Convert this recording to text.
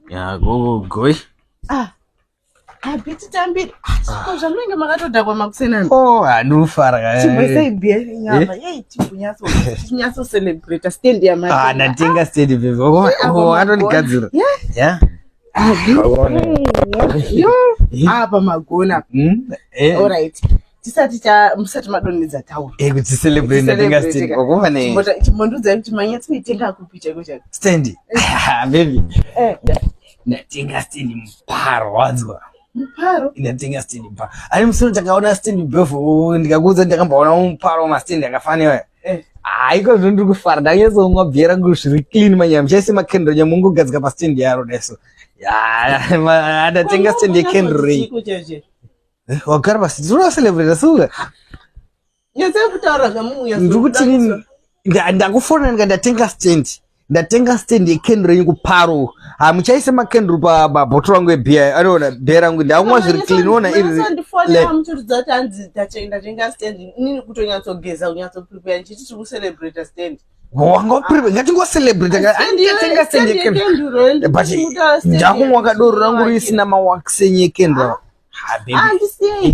Ya goi. Habiti tambiri. Ko zvamunenge makatodhakwa makusenani. Anofara ka. Chimbosei bia nyama. Chibunyaso. Chinyaso celebrate stand ya mati. Ndatenga stand baby. Atonigadzira. Yeah. Apa magona. All right. Musati madonedza tauro. Kuti celebrate ndatenga stand. Wakumva chimbondudza kuti manyatsi kuitenga kupicha kucha. Stand. Baby. Ndatenga stand mparo wadzwa. Mparo? Ndatenga stand mparo. Ari musoro takaona stand befu ndikakuudza ndakambaona mparo ma stand akafanira. Iko zvondiri kufara ndanyesomwa bhiera nguru zviri clean manyama chaise makendro nyamungu gadzika pa stand yaro deso. Ya, ndatenga stand yekendro ray. Wakara basi zura celebrate suga. Nyatsa kutaura zvamuya. Ndikuti ndakufona ndatenga stand. Ndatenga stand yekendro ray kuparo. Muchaise makendro pa bottle rangu ebia. Anoona bhiera rangu ndamwa zviri clean ona iri. Ndifona muchudza tanzi ndatenga stand. Nini kutonyatsogeza unyatsoprepare chiti tiri kucelebrate stand. Wanga prepare ngatingo celebrate ndatenga stand yekendro. But ndakumwa kadoro rangu risina mawakisenye kendro. Andisiye.